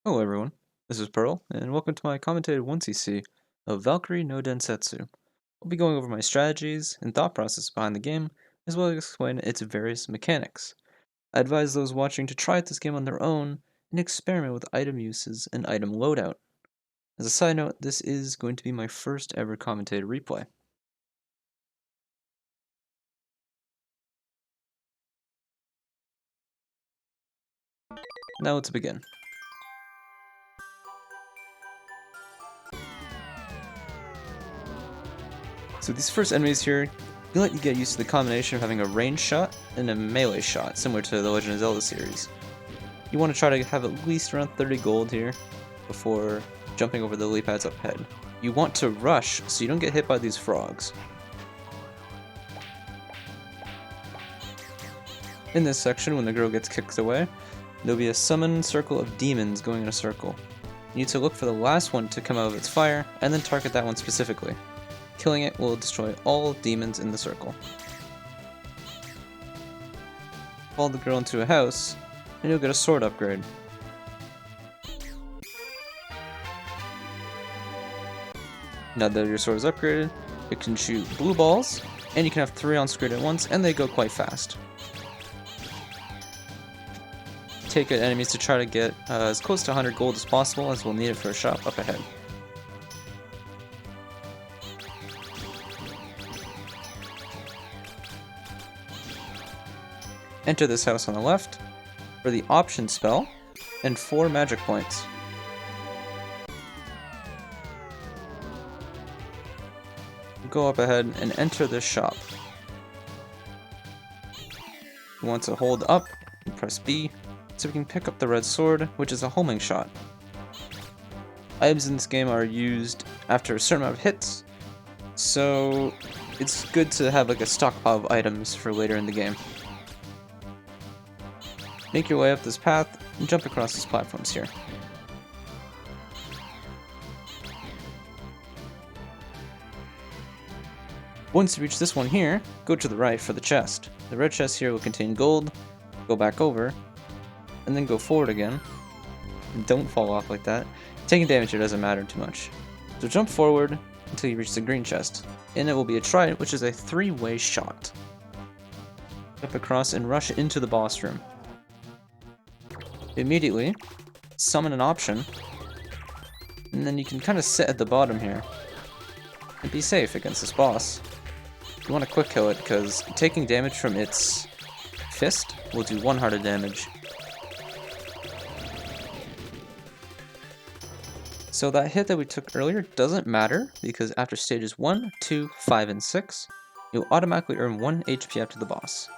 Hello everyone, this is Pearl, and welcome to my commentated 1cc of Valkyrie no Densetsu. I'll be going over my strategies and thought process behind the game, as well as explain its various mechanics. I advise those watching to try this game on their own and experiment with item uses and item loadout. As a side note, this is going to be my first ever commentated replay. Now let's begin. So these first enemies here, you'll let you get used to the combination of having a ranged shot and a melee shot, similar to the Legend of Zelda series. You want to try to have at least around 30 gold here before jumping over the lily pads up ahead. You want to rush so you don't get hit by these frogs. In this section, when the girl gets kicked away, there'll be a summon circle of demons going in a circle. You need to look for the last one to come out of its fire, and then target that one specifically. Killing it will destroy all demons in the circle. Follow the girl into a house, and you'll get a sword upgrade. Now that your sword is upgraded, it can shoot blue balls, and you can have 3 on screen at once, and they go quite fast. Take out enemies to try to get as close to 100 gold as possible, as we'll need it for a shop up ahead. Enter this house on the left for the option spell and 4 magic points. Go up ahead and enter this shop. You want to hold up and press B so we can pick up the red sword, which is a homing shot. Items in this game are used after a certain amount of hits, so it's good to have like a stockpile of items for later in the game. Make your way up this path and jump across these platforms here. Once you reach this one here, go to the right for the chest. The red chest here will contain gold, go back over, and then go forward again. And don't fall off like that. Taking damage here doesn't matter too much. So jump forward until you reach the green chest. In it will be a trident, which is a 3-way shot. Jump across and rush into the boss room. Immediately summon an option, and then you can kind of sit at the bottom here and be safe against this boss. You want to quick kill it because taking damage from its fist will do 1 heart of damage. So that hit that we took earlier doesn't matter because after stages 1, 2, 5, and 6, you'll automatically earn 1 HP after the boss.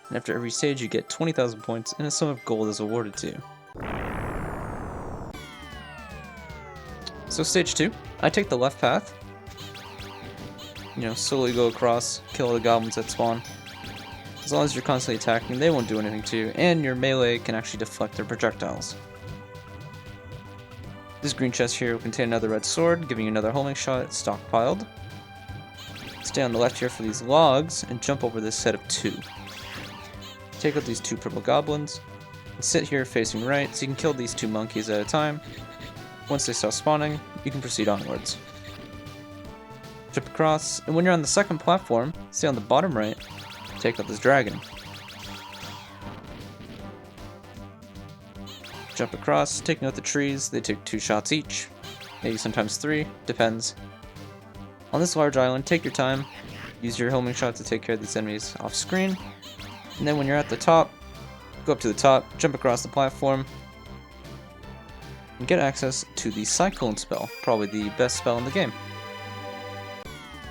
And after every stage you get 20,000 points and a sum of gold is awarded to you. So stage 2, I take the left path. Slowly go across, kill the goblins that spawn. As long as you're constantly attacking, they won't do anything to you, and your melee can actually deflect their projectiles. This green chest here will contain another red sword, giving you another homing shot stockpiled. Stay on the left here for these logs, and jump over this set of 2. Take out these 2 purple goblins, and sit here facing right so you can kill these 2 monkeys at a time. Once they stop spawning, you can proceed onwards. Jump across, and when you're on the second platform, stay on the bottom right, take out this dragon. Jump across, taking out the trees, they take 2 shots each, maybe sometimes 3, depends. On this large island, take your time, use your homing shot to take care of these enemies off screen, and then when you're at the top, go up to the top, jump across the platform, and get access to the Cyclone spell, probably the best spell in the game.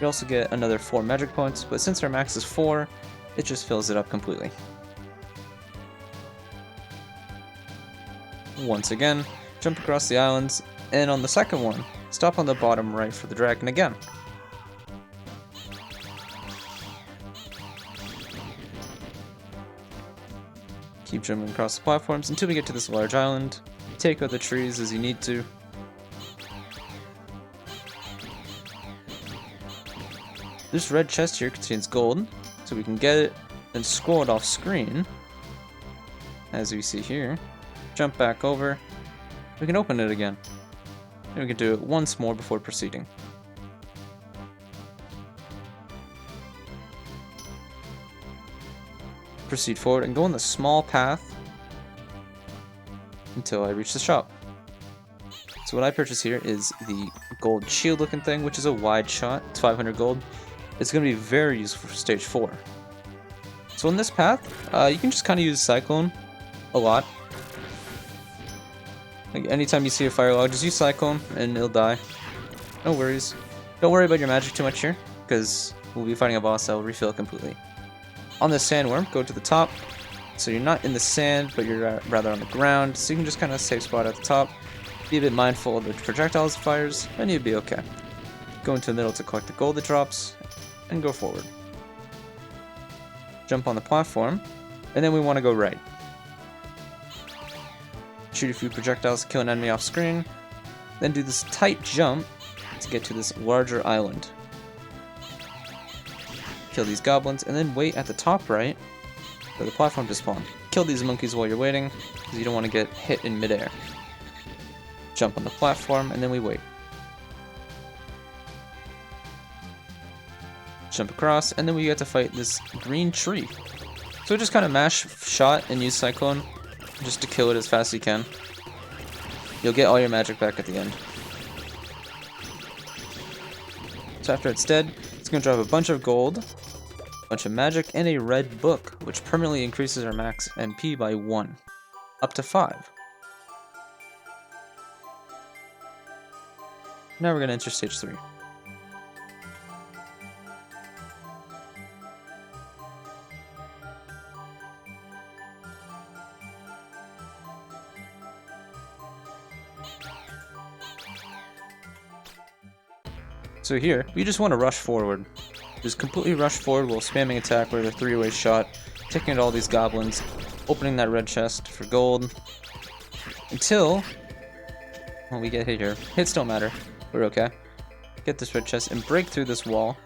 You also get another 4 magic points, but since our max is 4, it just fills it up completely. Once again, jump across the islands, and on the second one, stop on the bottom right for the dragon again. Keep jumping across the platforms until we get to this large island. Take out the trees as you need to. This red chest here contains gold, so we can get it, then scroll it off screen, as we see here. Jump back over, we can open it again. And we can do it once more before proceeding. Proceed forward and go on the small path until I reach the shop. So what I purchased here is the gold shield looking thing, which is a wide shot. It's 500 gold. It's going to be very useful for stage 4. So on this path, you can just kind of use Cyclone a lot. Like anytime you see a fire log, just use Cyclone and it'll die. No worries. Don't worry about your magic too much here, because we'll be fighting a boss that will refill completely. On the sandworm, go to the top. So you're not in the sand, but you're rather on the ground. So you can just kind of safe spot at the top. Be a bit mindful of the projectiles it fires, and you'll be okay. Go into the middle to collect the gold it drops, and go forward. Jump on the platform, and then we want to go right. Shoot a few projectiles to kill an enemy off screen, then do this tight jump to get to this larger island. Kill these goblins, and then wait at the top right for the platform to spawn. Kill these monkeys while you're waiting, because you don't want to get hit in midair. Jump on the platform, and then we wait. Jump across, and then we get to fight this green tree. So just kind of mash shot and use Cyclone just to kill it as fast as you can. You'll get all your magic back at the end. So after it's dead, it's going to drop a bunch of gold, a bunch of magic, and a red book, which permanently increases our max MP by 1, up to 5. Now we're going to enter stage 3. So here, we just want to rush forward. Just completely rush forward while spamming attack with a 3-way shot, taking out all these goblins, opening that red chest for gold, until well, we get hit here. Hits don't matter. We're okay. Get this red chest and break through this wall,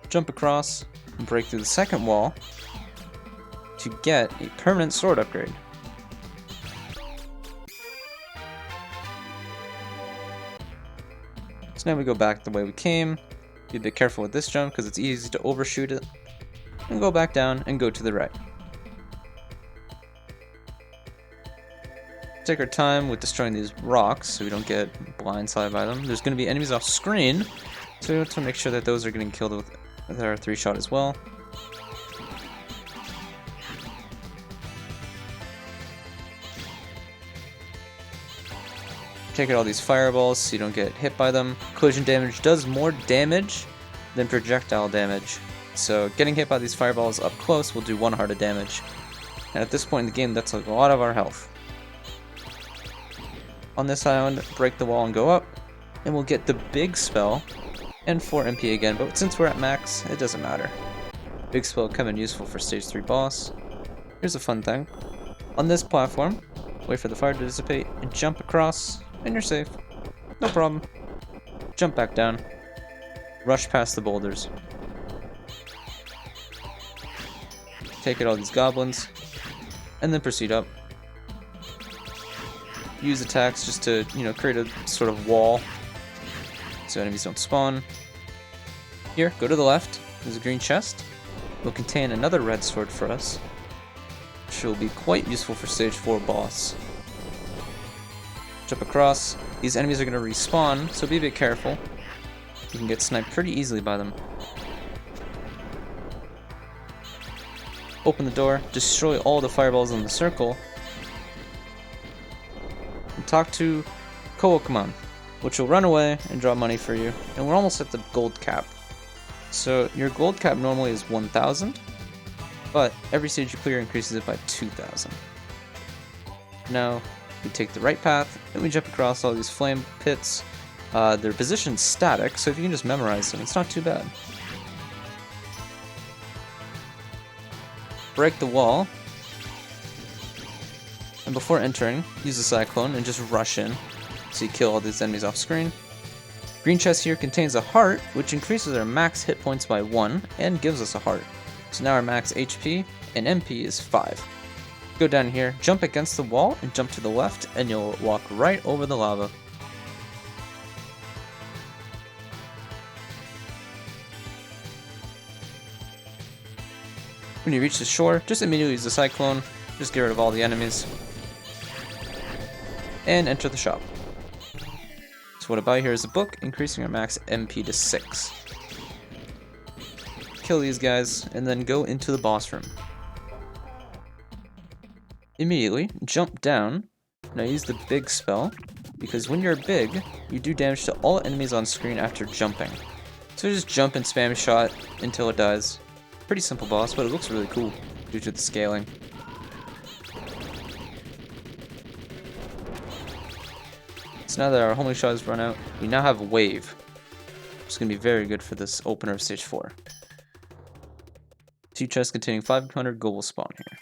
jump across, and break through the second wall to get a permanent sword upgrade. So now we go back the way we came. Be a bit careful with this jump because it's easy to overshoot it. And go back down and go to the right. Take our time with destroying these rocks so we don't get blindsided by them. There's going to be enemies off screen, so we have to make sure that those are getting killed with our 3-shot as well. Take out all these fireballs so you don't get hit by them. Collision damage does more damage than projectile damage, so getting hit by these fireballs up close will do 1 heart of damage. And at this point in the game, that's a lot of our health. On this island, break the wall and go up, and we'll get the big spell and 4 MP again, but since we're at max, it doesn't matter. Big spell come in useful for stage 3 boss. Here's a fun thing. On this platform, wait for the fire to dissipate, and jump across, and you're safe. No problem. Jump back down. Rush past the boulders. Take out all these goblins, and then proceed up. Use attacks just to, create a sort of wall so enemies don't spawn. Here, go to the left. There's a green chest. It will contain another red sword for us, which will be quite useful for stage 4 boss. Jump across. These enemies are going to respawn, so be a bit careful. You can get sniped pretty easily by them. Open the door, destroy all the fireballs in the circle, and talk to Kouokuman, which will run away and draw money for you. And we're almost at the gold cap. So your gold cap normally is 1,000, but every stage you clear increases it by 2,000. Now, we take the right path, and we jump across all these flame pits. Their position's static, so if you can just memorize them, it's not too bad. Break the wall, and before entering, use the Cyclone and just rush in, so you kill all these enemies off screen. Green chest here contains a heart, which increases our max hit points by 1, and gives us a heart. So now our max HP and MP is 5. Go down here, jump against the wall, and jump to the left, and you'll walk right over the lava. When you reach the shore, just immediately use the cyclone, just get rid of all the enemies, and enter the shop. So what I buy here is a book, increasing our max MP to 6. Kill these guys, and then go into the boss room. Immediately, jump down. Now use the big spell, because when you're big, you do damage to all enemies on screen after jumping. So just jump and spam shot until it dies. Pretty simple boss, but it looks really cool due to the scaling. So now that our homing shot has run out, we now have Wave, which is going to be very good for this opener of Stage 4. 2 chests containing 500 gold will spawn here.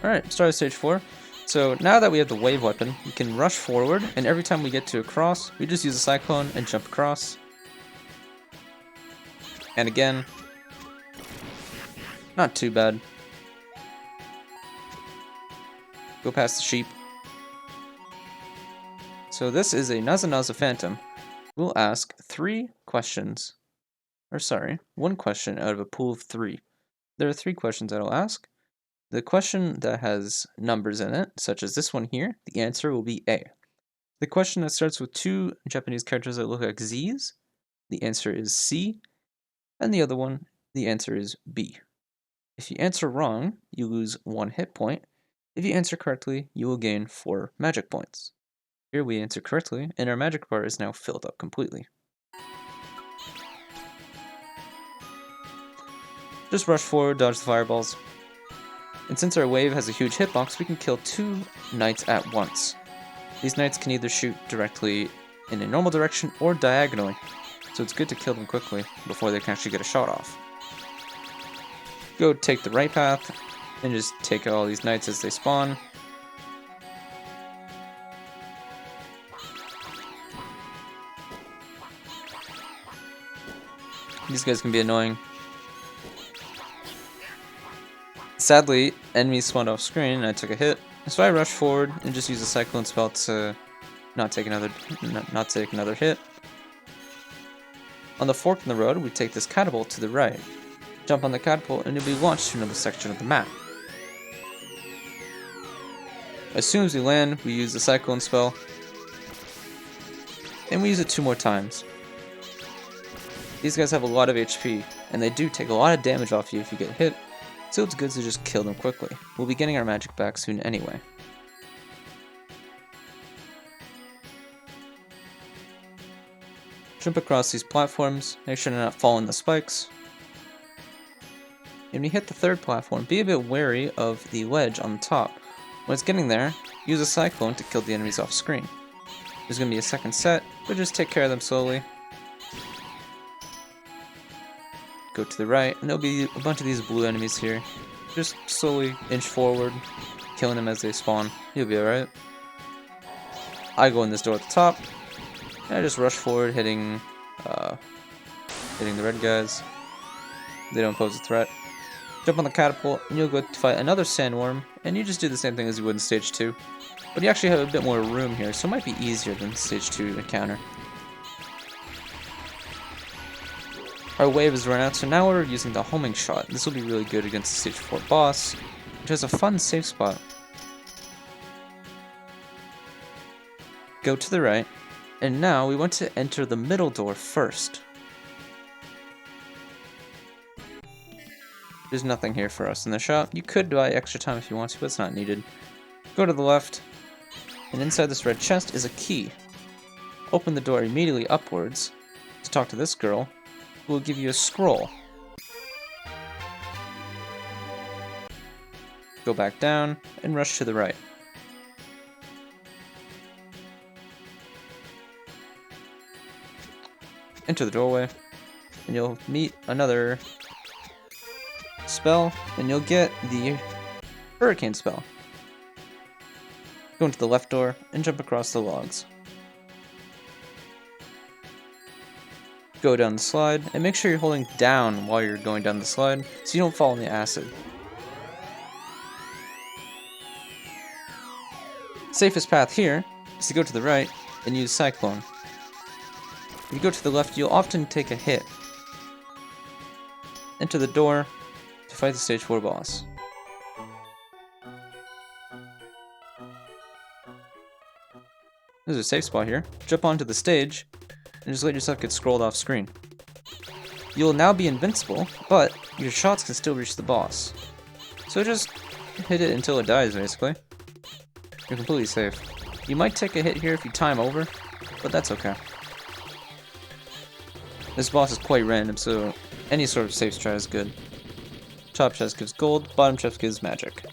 Alright, start of Stage 4. So now that we have the wave weapon, we can rush forward, and every time we get to a cross, we just use a cyclone and jump across. And again. Not too bad. Go past the sheep. So this is a Naza Phantom. We'll ask 3 questions. Or sorry, 1 question out of a pool of 3. There are 3 questions that I'll ask. The question that has numbers in it, such as this one here, the answer will be A. The question that starts with 2 Japanese characters that look like Z's, the answer is C. And the other one, the answer is B. If you answer wrong, you lose 1 hit point. If you answer correctly, you will gain 4 magic points. Here we answer correctly, and our magic bar is now filled up completely. Just rush forward, dodge the fireballs. And since our wave has a huge hitbox, we can kill 2 knights at once. These knights can either shoot directly in a normal direction or diagonally, so it's good to kill them quickly before they can actually get a shot off. Go take the right path, and just take out all these knights as they spawn. These guys can be annoying. Sadly, enemies spawned off screen and I took a hit, so I rushed forward and just used a cyclone spell to not take another hit. On the fork in the road, we take this catapult to the right. Jump on the catapult and you'll be launched to another section of the map. As soon as we land, we use the cyclone spell, and we use it 2 more times. These guys have a lot of HP, and they do take a lot of damage off you if you get hit, so it's good to just kill them quickly. We'll be getting our magic back soon anyway. Jump across these platforms, make sure to not fall in the spikes. And when you hit the 3rd platform, be a bit wary of the ledge on the top. When it's getting there, use a cyclone to kill the enemies off screen. There's going to be a 2nd set, but just take care of them slowly. Go to the right, and there'll be a bunch of these blue enemies here. Just slowly inch forward, killing them as they spawn. You'll be alright. I go in this door at the top, and I just rush forward, hitting the red guys. They don't pose a threat. Jump on the catapult, and you'll go to fight another sandworm, and you just do the same thing as you would in Stage 2. But you actually have a bit more room here, so it might be easier than Stage 2 to counter. Our wave is run out, so now we're using the homing shot. This will be really good against the Stage 4 boss, which has a fun safe spot. Go to the right, and now we want to enter the middle door first. There's nothing here for us in the shop. You could buy extra time if you want to, but it's not needed. Go to the left, and inside this red chest is a key. Open the door immediately upwards to talk to this girl, who will give you a scroll. Go back down, and rush to the right. Enter the doorway, and you'll meet another spell, and you'll get the hurricane spell. Go into the left door and jump across the logs. go down the slide, and make sure you're holding down while you're going down the slide so you don't fall in the acid. Safest path here is to go to the right and use Cyclone. If you go to the left, you'll often take a hit. Enter the door to fight the stage 4 boss. There's a safe spot here. Jump onto the stage and just let yourself get scrolled off screen. You will now be invincible, but your shots can still reach the boss. So just hit it until it dies, basically. You're completely safe. You might take a hit here if you time over, but that's okay. This boss is quite random, so any sort of safe strat is good. Top chest gives gold, bottom chest gives magic.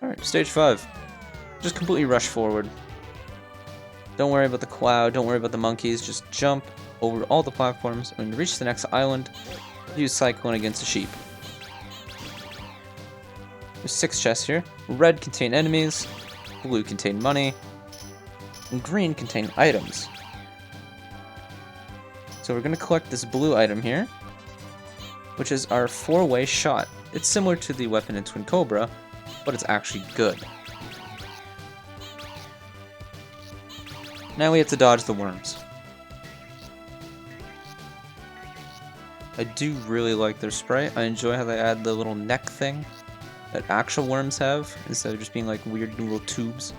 Alright, stage 5. Just completely rush forward. Don't worry about the cloud, don't worry about the monkeys, just jump over all the platforms. When you reach the next island, use Cyclone against the sheep. There's 6 chests here. Red contain enemies, blue contain money, and green contain items. So we're going to collect this blue item here, which is our 4-way shot. It's similar to the weapon in Twin Cobra, but it's actually good. Now we have to dodge the worms. I do really like their spray. I enjoy how they add the little neck thing that actual worms have, instead of just being like weird little tubes.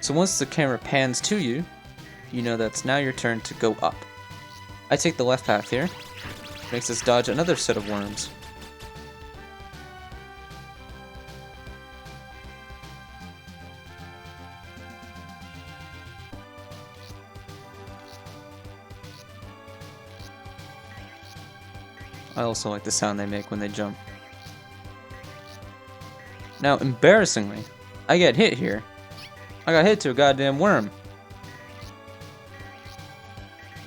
So once the camera pans to you, you know that's now your turn to go up. I take the left path here, makes us dodge another set of worms. I also like the sound they make when they jump. Now, embarrassingly, I get hit here. I got hit to a goddamn worm.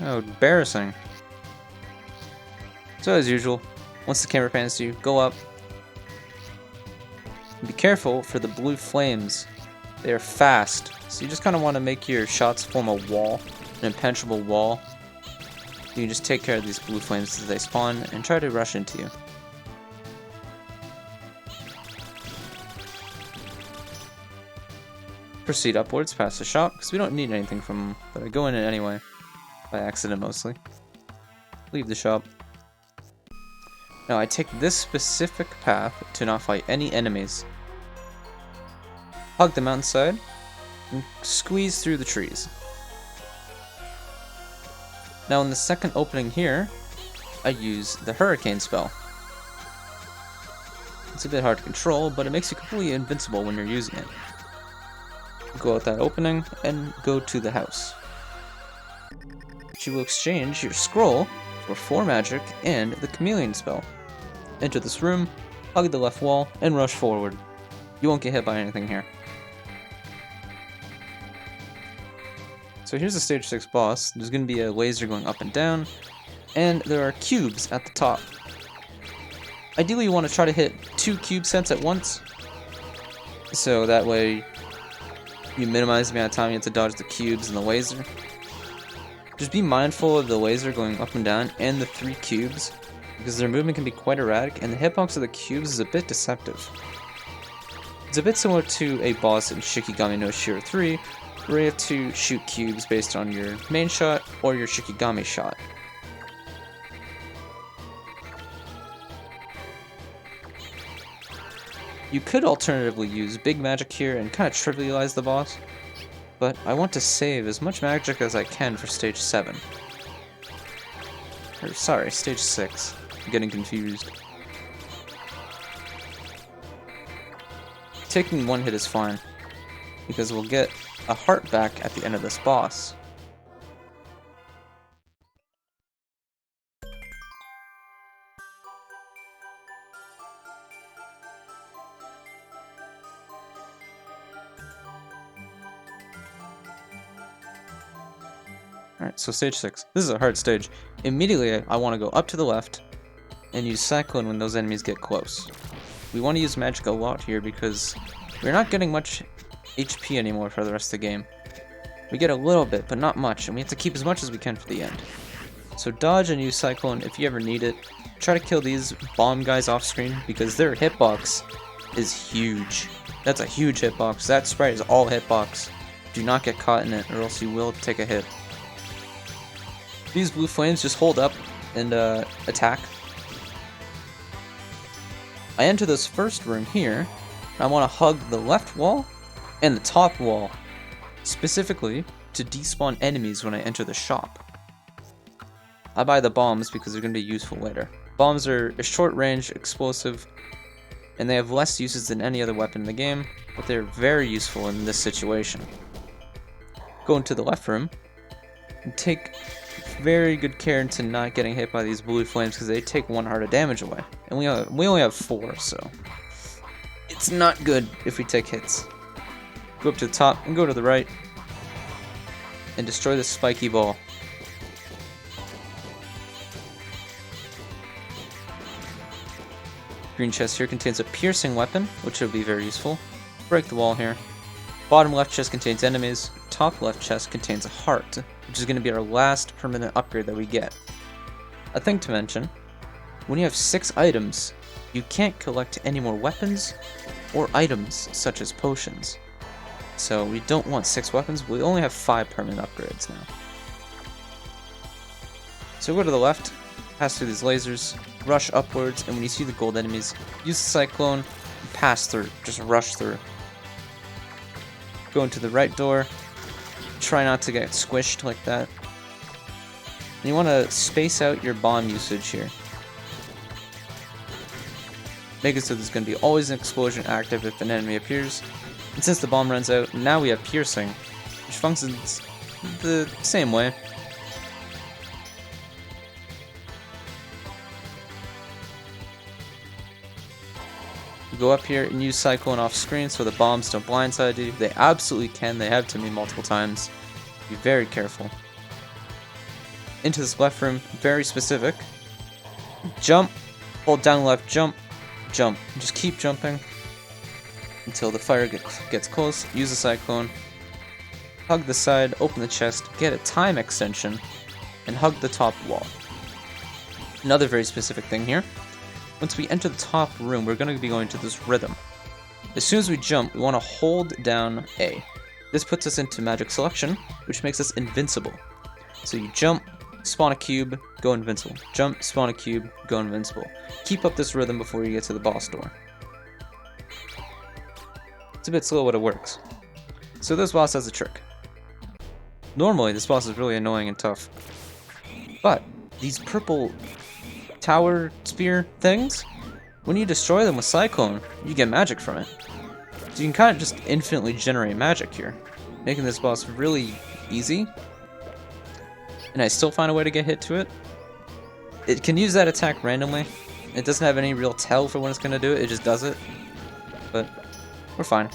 Oh, embarrassing. So as usual, once the camera pans to you, go up. And be careful for the blue flames. They are fast, so you just kind of want to make your shots form a wall, an impenetrable wall. You can just take care of these blue flames as they spawn and try to rush into you. Proceed upwards past the shop, because we don't need anything from them, but I go in it anyway. By accident mostly. Leave the shop. Now I take this specific path to not fight any enemies. Hug the mountainside, and squeeze through the trees. Now in the second opening here, I use the hurricane spell. It's a bit hard to control, but it makes you completely invincible when you're using it. Go out that opening and go to the house. You will exchange your scroll for 4 magic and the chameleon spell. Enter this room, hug the left wall, and rush forward. You won't get hit by anything here. So here's the stage 6 boss. There's going to be a laser going up and down, and there are cubes at the top. Ideally you want to try to hit 2 cube sets at once, so that way you minimize the amount of time you have to dodge the cubes and the laser. Just be mindful of the laser going up and down and the 3 cubes, because their movement can be quite erratic, and the hitbox of the cubes is a bit deceptive. It's a bit similar to a boss in Shikigami no Shiro 3, where you have to shoot cubes based on your main shot or your Shikigami shot. You could alternatively use big magic here and kind of trivialize the boss, but I want to save as much magic as I can for stage 7. Or sorry, stage 6. I'm getting confused. Taking 1 hit is fine, because we'll get a heart back at the end of this boss. Alright, so stage 6. This is a hard stage. Immediately, I want to go up to the left and use Cyclone when those enemies get close. we want to use magic a lot here because we're not getting much HP anymore for the rest of the game. We get a little bit, but not much, and we have to keep as much as we can for the end. So dodge and use Cyclone if you ever need it. Try to kill these bomb guys off screen because their hitbox is huge. That's a huge hitbox. That sprite is all hitbox. Do not get caught in it or else you will take a hit. These blue flames just hold up and attack. I enter this first room here. I want to hug the left wall and the top wall, specifically to despawn enemies when I enter the shop. I buy the bombs because they're going to be useful later. Bombs are a short range, explosive, and they have less uses than any other weapon in the game, but they're very useful in this situation. Go into the left room and take very good care into not getting hit by these blue flames because they take 1 heart of damage away. And we only have 4, so it's not good if we take hits. Go up to the top and go to the right and destroy the spiky ball. Green chest here contains a piercing weapon, which will be very useful. Break the wall here. Bottom left chest contains enemies. Top left chest contains a heart, which is going to be our last permanent upgrade that we get. A thing to mention, when you have 6 items, you can't collect any more weapons or items such as potions. So we don't want 6 weapons, we only have 5 permanent upgrades now. So go to the left, pass through these lasers, rush upwards, and when you see the gold enemies, use the Cyclone, pass through, just rush through. Go into the right door, try not to get squished like that. And you want to space out your bomb usage here. Make it so there's going to be always an explosion active if an enemy appears. And since the bomb runs out, now we have piercing, which functions the same way. Go up here and use Cyclone off screen so the bombs don't blindside you. They absolutely can. They have to me multiple times. Be very careful. Into this left room, very specific. Jump, hold down left, jump, jump. Just keep jumping until the fire gets close. Use a Cyclone. Hug the side, open the chest, get a time extension, and hug the top wall. Another very specific thing here. Once we enter the top room, we're going to be going to this rhythm. As soon as we jump, we want to hold down A. This puts us into magic selection, which makes us invincible. So you jump, spawn a cube, go invincible. Jump, spawn a cube, go invincible. Keep up this rhythm before you get to the boss door. It's a bit slow, but it works. So this boss has a trick. Normally, this boss is really annoying and tough. But these purple tower spear things, when you destroy them with Cyclone, you get magic from it. So you can kind of just infinitely generate magic here, making this boss really easy. And I still find a way to get hit to it. It can use that attack randomly. It doesn't have any real tell for when it's going to do it, it just does it. But we're fine.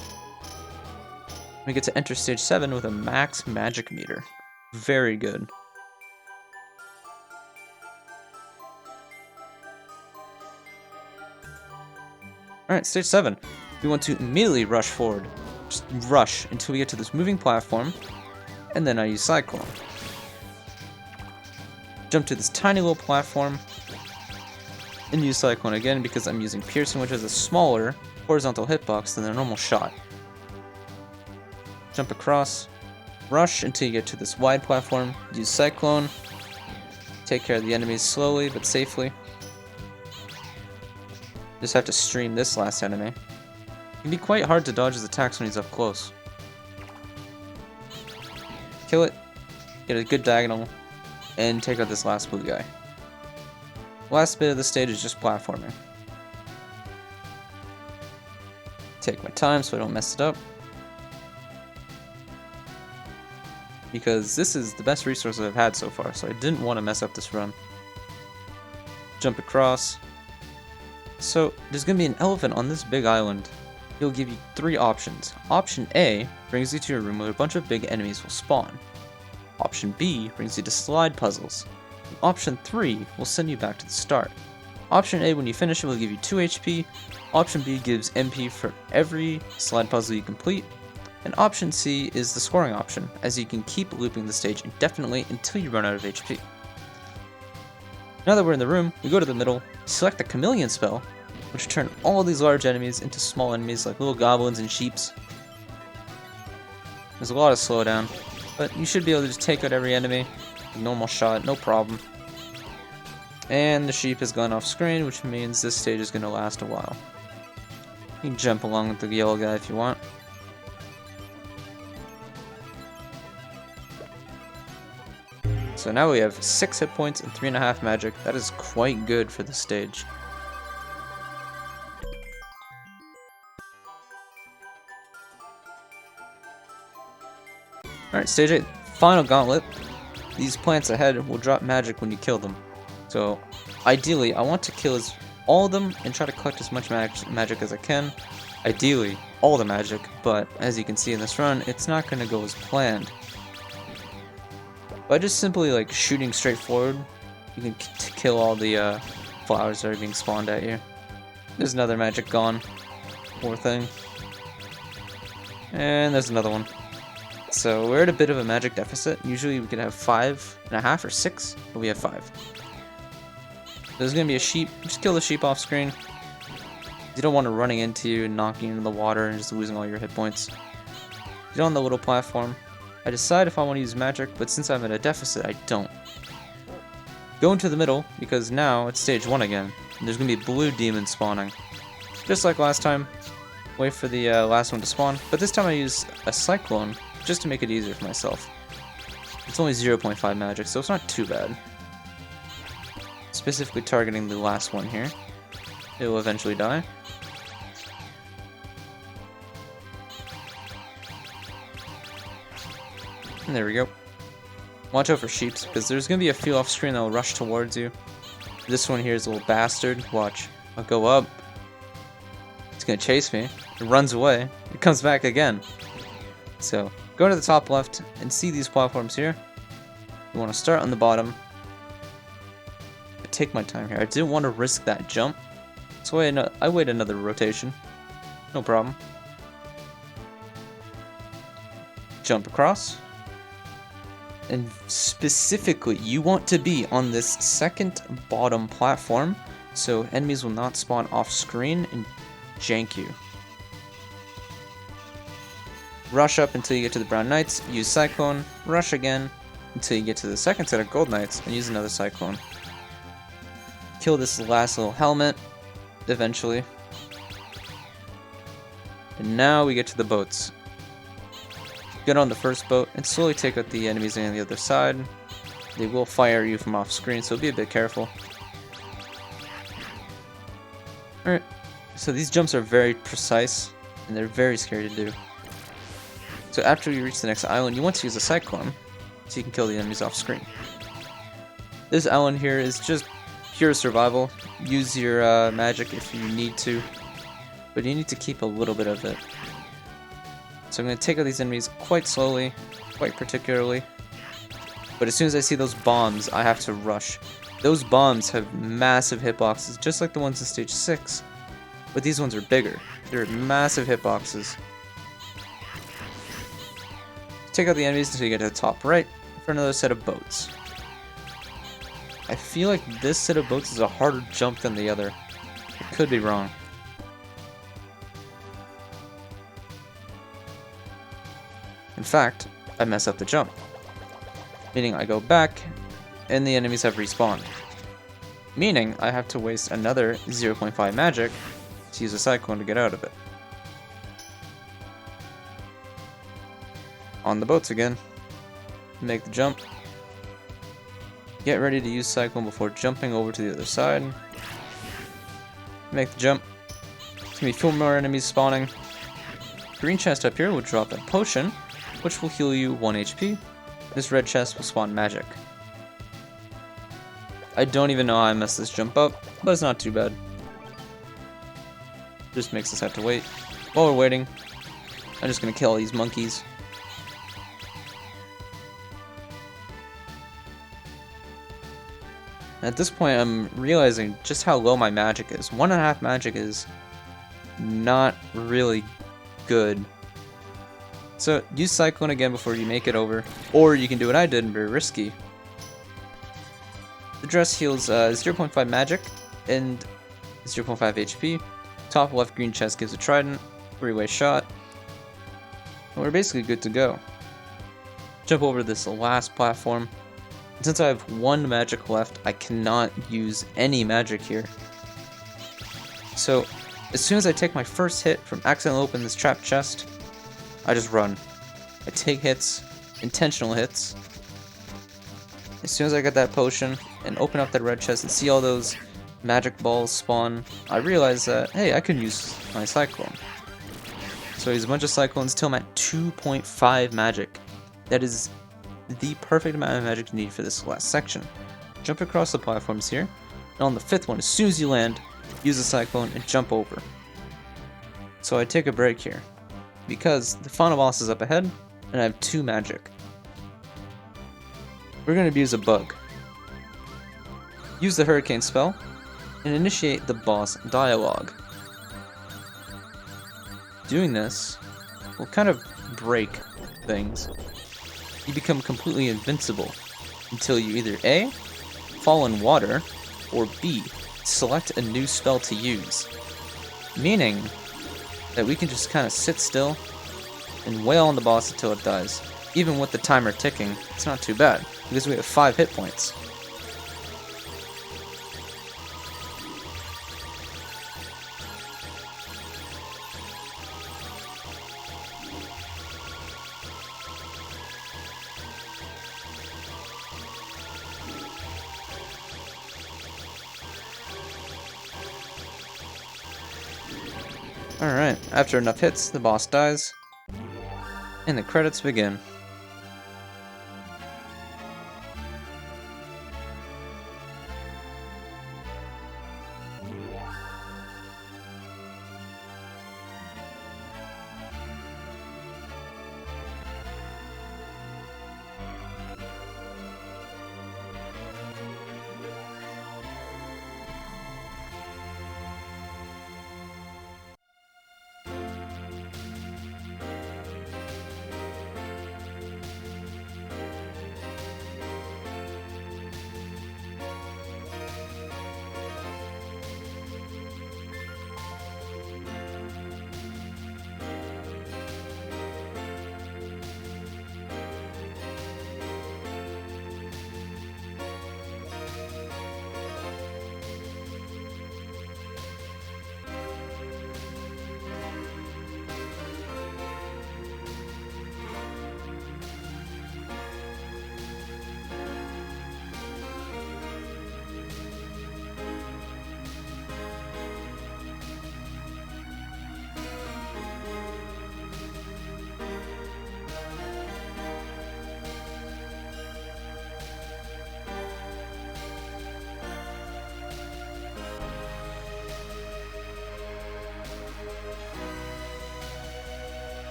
We get to enter stage 7 with a max magic meter. Very good. Alright, stage 7. We want to immediately rush forward. Just rush until we get to this moving platform, and then I use Cyclone. Jump to this tiny little platform, and use Cyclone again because I'm using Piercing, which has a smaller horizontal hitbox than a normal shot. Jump across, rush until you get to this wide platform, use Cyclone, take care of the enemies slowly but safely. Just have to stream this last enemy. It can be quite hard to dodge his attacks when he's up close. Kill it, get a good diagonal, and take out this last blue guy. Last bit of the stage is just platforming. Take my time so I don't mess it up. Because this is the best resource I've had so far, so I didn't want to mess up this run. Jump across. So, there's going to be an elephant on this big island. He'll give you 3 options. Option A brings you to a room where a bunch of big enemies will spawn. Option B brings you to slide puzzles. And option 3 will send you back to the start. Option A, when you finish it, will give you 2 HP. Option B gives MP for every slide puzzle you complete. And option C is the scoring option, as you can keep looping the stage indefinitely until you run out of HP. Now that we're in the room, we go to the middle, select the Chameleon spell, which will turn all these large enemies into small enemies like little goblins and sheeps. There's a lot of slowdown, but you should be able to just take out every enemy with a normal shot, no problem. And the sheep has gone off screen, which means this stage is going to last a while. You can jump along with the yellow guy if you want. So now we have 6 hit points and 3.5 magic. That is quite good for this stage. Alright, stage 8. Final Gauntlet. These plants ahead will drop magic when you kill them. So, ideally, I want to kill all of them and try to collect as much magic as I can. Ideally, all the magic, but as you can see in this run, it's not going to go as planned. By just simply like shooting straight forward, you can kill all the flowers that are being spawned at you. There's another magic gone. Poor thing. And there's another one. So we're at a bit of a magic deficit. Usually we could have 5.5 or 6, but we have 5. There's gonna be a sheep. Just kill the sheep off screen. You don't want it running into you and knocking you into the water and just losing all your hit points. Get on the little platform. I decide if I want to use magic, but since I'm at a deficit, I don't. Go into the middle, because now it's stage 1 again, and there's going to be blue demons spawning. Just like last time, wait for the last one to spawn, but this time I use a cyclone, just to make it easier for myself. It's only 0.5 magic, so it's not too bad. Specifically targeting the last one here. It will eventually die. And there we go. Watch out for sheeps, because there's going to be a few off screen that will rush towards you. This one here is a little bastard. Watch. I'll go up. It's going to chase me. It runs away. It comes back again. So, go to the top left and see these platforms here. You want to start on the bottom. I take my time here. I didn't want to risk that jump. So I wait another rotation. No problem. Jump across. And specifically, you want to be on this second bottom platform, so enemies will not spawn off screen and jank you. Rush up until you get to the brown knights, use cyclone, rush again until you get to the second set of gold knights, and use another cyclone. Kill this last little helmet, eventually. And now we get to the boats. Get on the first boat and slowly take out the enemies on the other side. They will fire you from off screen, so be a bit careful. Alright, so these jumps are very precise and they're very scary to do. So after you reach the next island, you want to use a cyclone so you can kill the enemies off screen. This island here is just pure survival. Use your magic if you need to, but you need to keep a little bit of it. So I'm going to take out these enemies quite slowly, quite particularly. But as soon as I see those bombs, I have to rush. Those bombs have massive hitboxes, just like the ones in stage 6. But these ones are bigger. They're massive hitboxes. Take out the enemies until you get to the top right for another set of boats. I feel like this set of boats is a harder jump than the other. I could be wrong. In fact, I mess up the jump, meaning I go back and the enemies have respawned, meaning I have to waste another 0.5 magic to use a cyclone to get out of it. On the boats again, make the jump, get ready to use cyclone before jumping over to the other side, make the jump. There's gonna be 4 more enemies spawning. Green chest up here will drop a potion, which will heal you 1 HP. This red chest will spawn magic. I don't even know how I messed this jump up, but it's not too bad. Just makes us have to wait. While we're waiting, I'm just gonna kill all these monkeys. At this point, I'm realizing just how low my magic is. 1.5 magic is not really good. So use Cyclone again before you make it over, or you can do what I did and very risky. The dress heals 0.5 magic and 0.5 HP. Top left green chest gives a trident, 3-way shot. And we're basically good to go. Jump over this last platform. Since I have 1 magic left, I cannot use any magic here. So, as soon as I take my first hit from accidentally opening this trapped chest, I just run. I take hits, intentional hits. As soon as I get that potion and open up that red chest and see all those magic balls spawn, I realize that, hey, I can use my Cyclone. So I use a bunch of Cyclones till I'm at 2.5 magic. That is the perfect amount of magic you need for this last section. Jump across the platforms here, and on the 5th one, as soon as you land, use a Cyclone and jump over. So I take a break here, because the final boss is up ahead, and I have 2 magic. We're going to use a bug. Use the Hurricane spell, and initiate the boss dialogue. Doing this will kind of break things. You become completely invincible until you either A, fall in water, or B, select a new spell to use. Meaning that we can just kind of sit still and wail on the boss until it dies. Even with the timer ticking, it's not too bad, because we have 5 hit points. Alright, after enough hits, the boss dies, and the credits begin.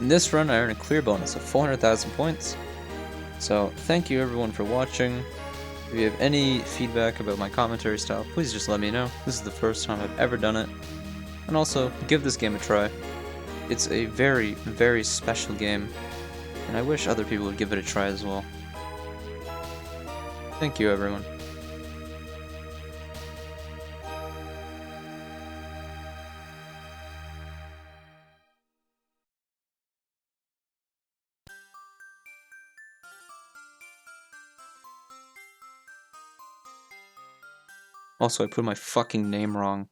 In this run, I earned a clear bonus of 400,000 points. So, thank you everyone for watching. If you have any feedback about my commentary style, please just let me know. This is the first time I've ever done it. And also, give this game a try. It's a very, very special game, and I wish other people would give it a try as well. Thank you everyone. Also, I put my fucking name wrong.